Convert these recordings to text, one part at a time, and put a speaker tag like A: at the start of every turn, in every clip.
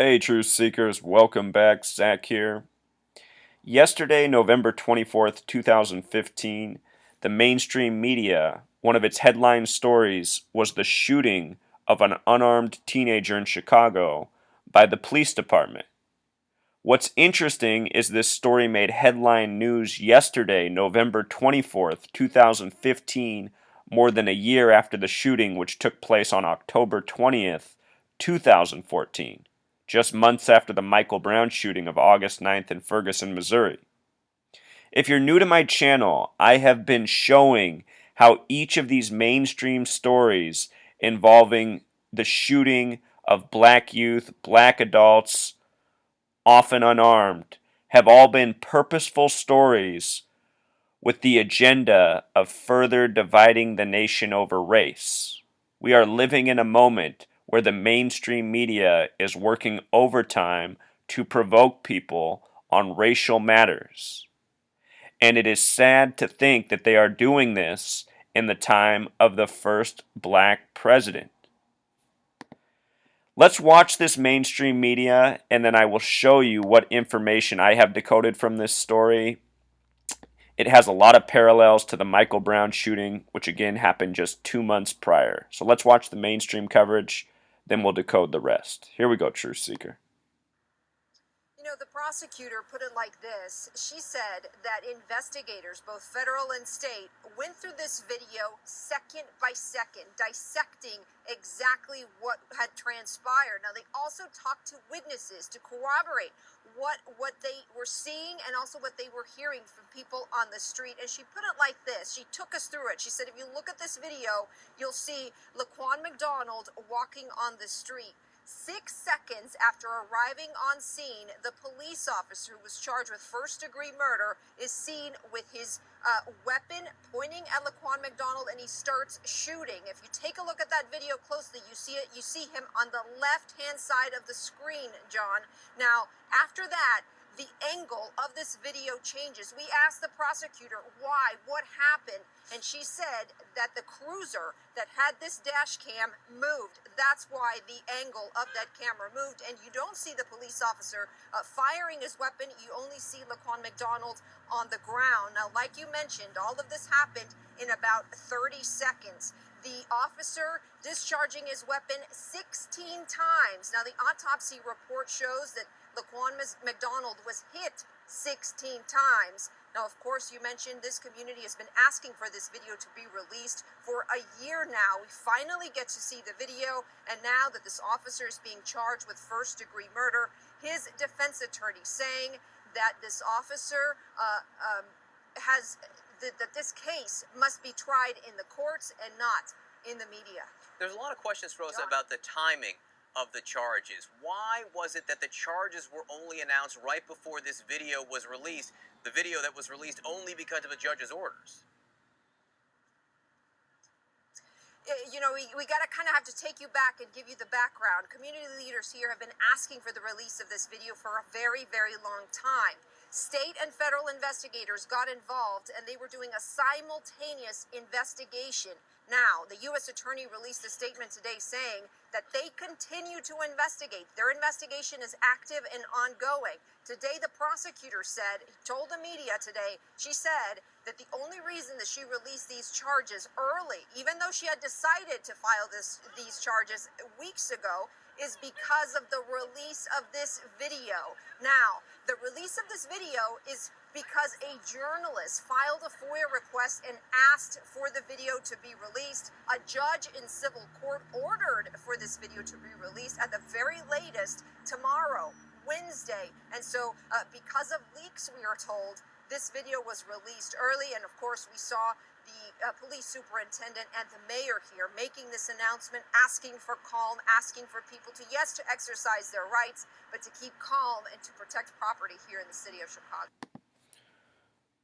A: Hey, Truth Seekers, welcome back. Zach here. Yesterday, November 24th, 2015, the mainstream media, one of its headline stories was the shooting of an unarmed teenager in Chicago by the police department. What's interesting is this story made headline news yesterday, November 24th, 2015, more than a year after the shooting, which took place on October 20th, 2014, just months after the Michael Brown shooting of August 9th in Ferguson, Missouri. If you're new to my channel, I have been showing how each of these mainstream stories involving the shooting of black youth, black adults, often unarmed, have all been purposeful stories with the agenda of further dividing the nation over race. We are living in a moment where the mainstream media is working overtime to provoke people on racial matters. And it is sad to think that they are doing this in the time of the first black president. Let's watch this mainstream media, and then I will show you what information I have decoded from this story. It has a lot of parallels to the Michael Brown shooting, which again happened just 2 months prior. So let's watch the mainstream coverage, then we'll decode the rest. Here we go, Truth Seeker.
B: The prosecutor put it like this. She said that investigators, both federal and state, went through this video second by second, dissecting exactly what had transpired. Now, they also talked to witnesses to corroborate what they were seeing and also what they were hearing from people on the street. And she put it like this. She took us through it. She said, if you look at this video, you'll see Laquan McDonald walking on the street. 6 seconds after arriving on scene, the police officer who was charged with first-degree murder is seen with his weapon pointing at Laquan McDonald, and he starts shooting. If you take a look at that video closely, you see it. You see him on the left-hand side of the screen, John. Now, after that, the angle of this video changes. We asked the prosecutor why, what happened, and she said that the cruiser that had this dash cam moved. That's why the angle of that camera moved, and you don't see the police officer firing his weapon. You only see Laquan McDonald on the ground. Now, like you mentioned, all of this happened in about 30 seconds. The officer discharging his weapon 16 times. Now, the autopsy report shows that Laquan McDonald was hit 16 times. Now, of course, you mentioned this community has been asking for this video to be released for a year now. We finally get to see the video, and now that this officer is being charged with first-degree murder, his defense attorney saying that this officer that this case must be tried in the courts and not in the media.
C: There's a lot of questions, Rosa, about the timing of the charges. Why was it that the charges were only announced right before this video was released, the video that was released only because of a judge's orders?
B: We got to kind of have to take you back and give you the background. Community leaders here have been asking for the release of this video for a very, very long time. State and federal investigators got involved, and they were doing a simultaneous investigation. Now, the U.S. Attorney released a statement today saying that they continue to investigate. Their investigation is active and ongoing. Today, the prosecutor told the media today, she said that the only reason that she released these charges early, even though she had decided to file these charges weeks ago, is because of the release of this video. Now, the release of this video is because a journalist filed a FOIA request and asked for the video to be released. A judge in civil court ordered for this video to be released at the very latest tomorrow, Wednesday. And so because of leaks, we are told, this video was released early, and of course we saw the police superintendent and the mayor here making this announcement, asking for calm, asking for people to exercise their rights, but to keep calm and to protect property here in the city of Chicago.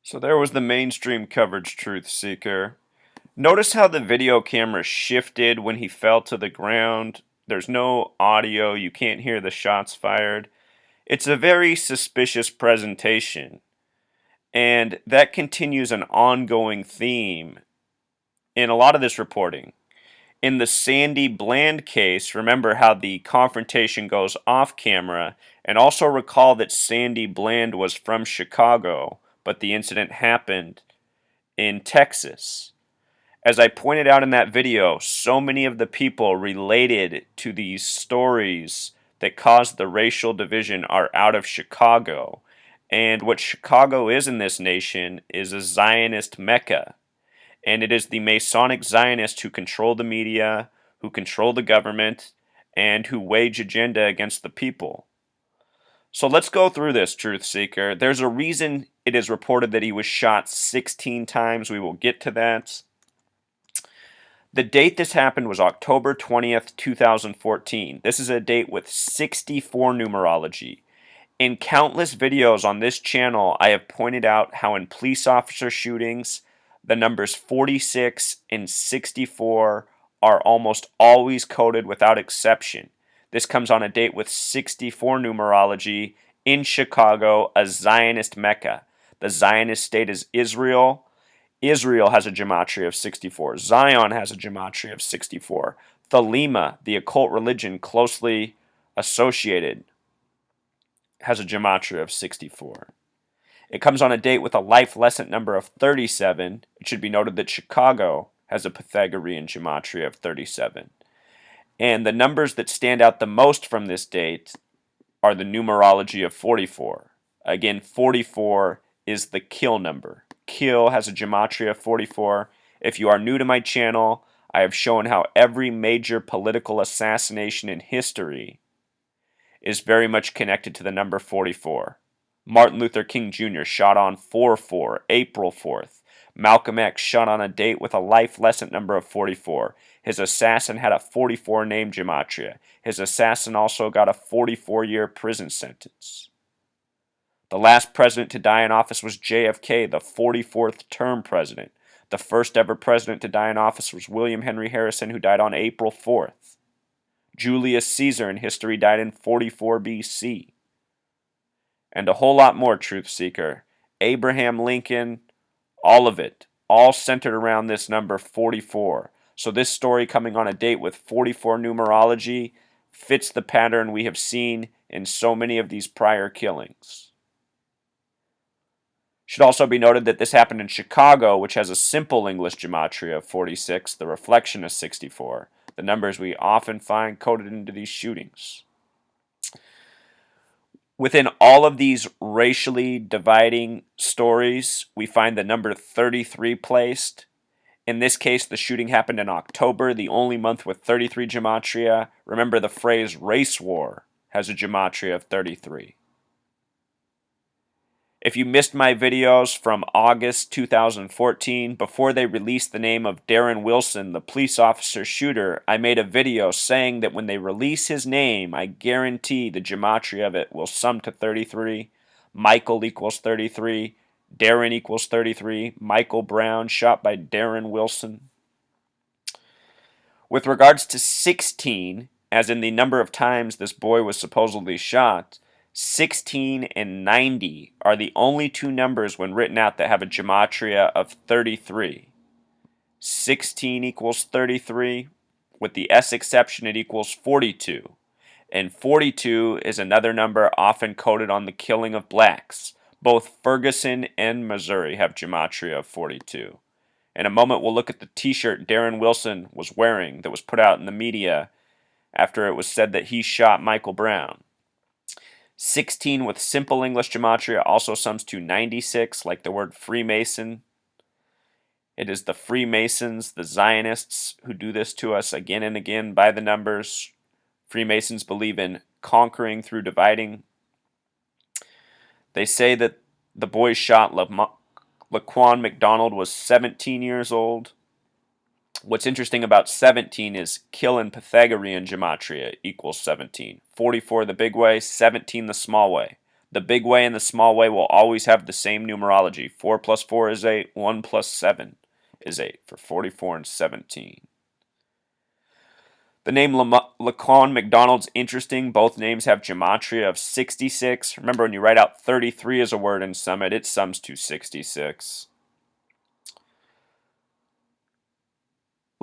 A: So there was the mainstream coverage, Truth Seeker. Notice how the video camera shifted when he fell to the ground. There's no audio, you can't hear the shots fired. It's a very suspicious presentation. And that continues an ongoing theme in a lot of this reporting. In the Sandy Bland case, remember how the confrontation goes off camera, and also recall that Sandy Bland was from Chicago, but the incident happened in Texas. As I pointed out in that video, so many of the people related to these stories that caused the racial division are out of Chicago. And what Chicago is in this nation is a Zionist Mecca. And it is the Masonic Zionists who control the media, who control the government, and who wage agenda against the people. So let's go through this, Truth Seeker. There's a reason it is reported that he was shot 16 times. We will get to that. The date this happened was October 20th, 2014. This is a date with 64 numerology. In countless videos on this channel, I have pointed out how in police officer shootings, the numbers 46 and 64 are almost always coded without exception. This comes on a date with 64 numerology in Chicago, a Zionist Mecca. The Zionist state is Israel. Israel has a gematria of 64. Zion has a gematria of 64. Thelema, the occult religion closely associated, has a gematria of 64. It comes on a date with a life lesson number of 37. It should be noted that Chicago has a Pythagorean gematria of 37. And the numbers that stand out the most from this date are the numerology of 44. Again, 44 is the kill number. Kill has a gematria of 44. If you are new to my channel, I have shown how every major political assassination in history is very much connected to the number 44. Martin Luther King Jr. shot on 4/4, April 4th. Malcolm X shot on a date with a life lesson number of 44. His assassin had a 44 name gematria. His assassin also got a 44-year prison sentence. The last president to die in office was JFK, the 44th term president. The first ever president to die in office was William Henry Harrison, who died on April 4th. Julius Caesar in history died in 44 BC. And a whole lot more, Truth Seeker. Abraham Lincoln, all of it, all centered around this number 44. So this story coming on a date with 44 numerology fits the pattern we have seen in so many of these prior killings. Should also be noted that this happened in Chicago, which has a simple English gematria of 46, the reflection is 64, the numbers we often find coded into these shootings. Within all of these racially dividing stories, we find the number 33 placed. In this case, the shooting happened in October, the only month with 33 gematria. Remember, the phrase race war has a gematria of 33. If you missed my videos from August 2014, before they released the name of Darren Wilson, the police officer shooter, I made a video saying that when they release his name, I guarantee the gematria of it will sum to 33. Michael equals 33. Darren equals 33. Michael Brown shot by Darren Wilson. With regards to 16, as in the number of times this boy was supposedly shot, 16 and 90 are the only two numbers when written out that have a gematria of 33. 16 equals 33. With the S exception, it equals 42. And 42 is another number often coded on the killing of blacks. Both Ferguson and Missouri have gematria of 42. In a moment, we'll look at the t-shirt Darren Wilson was wearing that was put out in the media after it was said that he shot Michael Brown. 16 with simple English gematria also sums to 96, like the word Freemason. It is the Freemasons, the Zionists, who do this to us again and again by the numbers. Freemasons believe in conquering through dividing. They say that the boy shot Laquan McDonald was 17 years old. What's interesting about 17 is kill in Pythagorean gematria equals 17. 44 the big way, 17 the small way. The big way and the small way will always have the same numerology. 4 plus 4 is 8, 1 plus 7 is 8 for 44 and 17. The name Laquan McDonald's interesting. Both names have gematria of 66. Remember, when you write out 33 as a word in Summit, it sums to 66.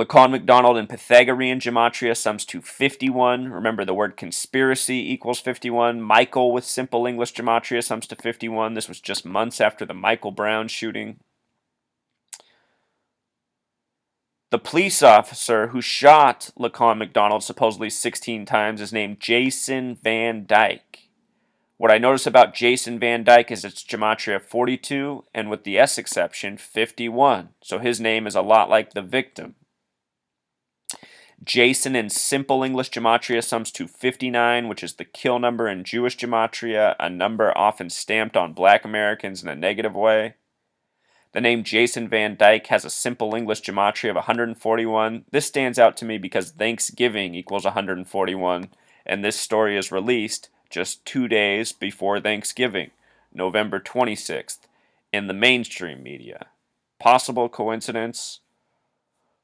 A: Laquan, McDonald, and Pythagorean gematria sums to 51. Remember, the word conspiracy equals 51. Michael with simple English gematria sums to 51. This was just months after the Michael Brown shooting. The police officer who shot Laquan McDonald supposedly 16 times is named Jason Van Dyke. What I notice about Jason Van Dyke is it's gematria 42, and with the S exception, 51. So his name is a lot like the victim. Jason in simple English gematria sums to 59, which is the kill number in Jewish gematria, a number often stamped on black Americans in a negative way. The name Jason Van Dyke has a simple English gematria of 141. This stands out to me because Thanksgiving equals 141, and this story is released just 2 days before Thanksgiving, November 26th, in the mainstream media. Possible coincidence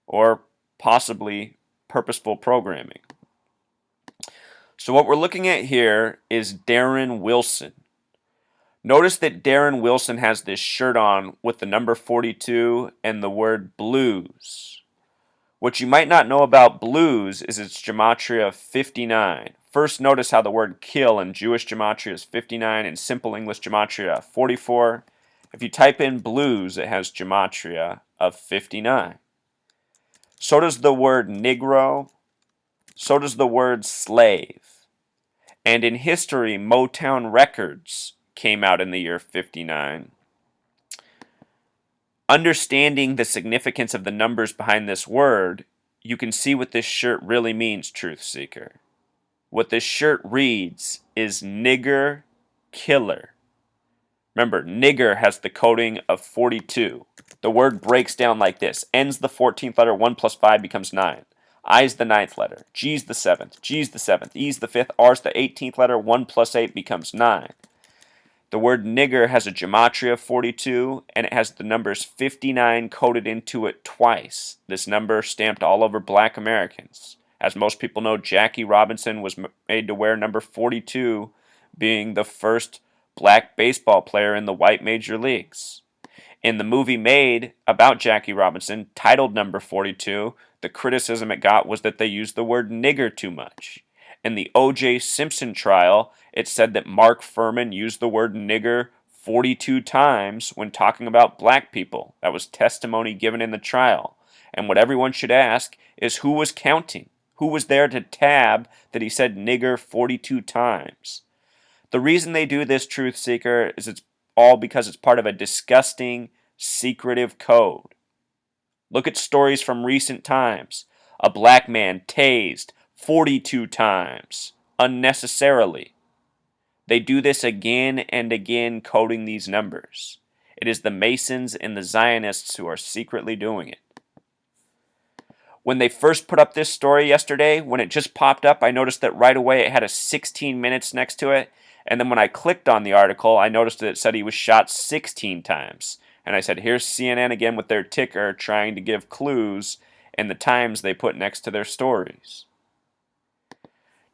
A: or possibly purposeful programming. So what we're looking at here is Darren Wilson. Notice that Darren Wilson has this shirt on with the number 42 and the word blues. What you might not know about blues is its gematria 59. First, notice how the word kill in Jewish gematria is 59 and simple English gematria 44. If you type in blues, it has gematria of 59. So does the word Negro. So does the word slave. And in history, Motown Records came out in the year 59. Understanding the significance of the numbers behind this word, you can see what this shirt really means, Truth Seeker. What this shirt reads is nigger killer. Remember, nigger has the coding of 42. The word breaks down like this. N's the 14th letter, 1 plus 5 becomes 9. I's the 9th letter, G's the 7th, G's the 7th, E's the 5th, R's the 18th letter, 1 plus 8 becomes 9. The word nigger has a gematria of 42, and it has the numbers 59 coded into it twice. This number stamped all over black Americans. As most people know, Jackie Robinson was made to wear number 42, being the first black baseball player in the white major leagues. In the movie made about Jackie Robinson, titled Number 42, the criticism it got was that they used the word nigger too much. In the O.J. Simpson trial, it said that Mark Furman used the word nigger 42 times when talking about black people. That was testimony given in the trial. And what everyone should ask is who was counting? Who was there to tab that he said nigger 42 times? The reason they do this, Truth Seeker, is it's all because it's part of a disgusting, secretive code. Look at stories from recent times. A black man tased 42 times, unnecessarily. They do this again and again, coding these numbers. It is the Masons and the Zionists who are secretly doing it. When they first put up this story yesterday, when it just popped up, I noticed that right away it had a 16 minutes next to it. And then when I clicked on the article, I noticed that it said he was shot 16 times. And I said, here's CNN again with their ticker trying to give clues and the times they put next to their stories.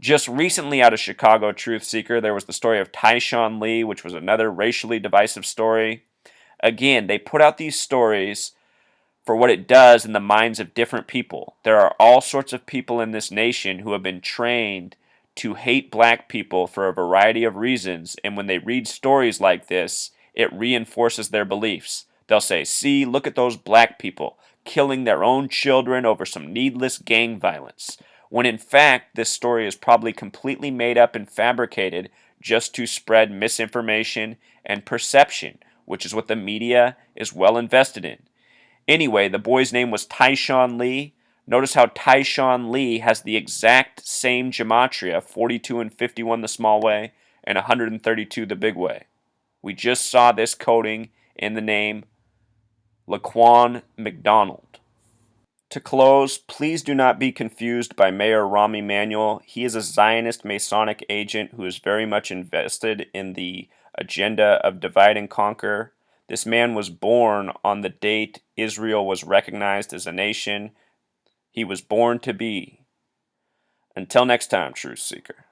A: Just recently out of Chicago, Truth Seeker, there was the story of Tyshawn Lee, which was another racially divisive story. Again, they put out these stories for what it does in the minds of different people. There are all sorts of people in this nation who have been trained to hate black people for a variety of reasons, and when they read stories like this, it reinforces their beliefs. They'll say, see, look at those black people killing their own children over some needless gang violence, when in fact this story is probably completely made up and fabricated just to spread misinformation and perception, which is what the media is well invested in. Anyway, the boy's name was Tyshawn Lee. Notice how Tyshawn Lee has the exact same gematria, 42 and 51 the small way, and 132 the big way. We just saw this coding in the name Laquan McDonald. To close, please do not be confused by Mayor Rahm Emanuel. He is a Zionist Masonic agent who is very much invested in the agenda of divide and conquer. This man was born on the date Israel was recognized as a nation. He was born to be. Until next time, Truth Seeker.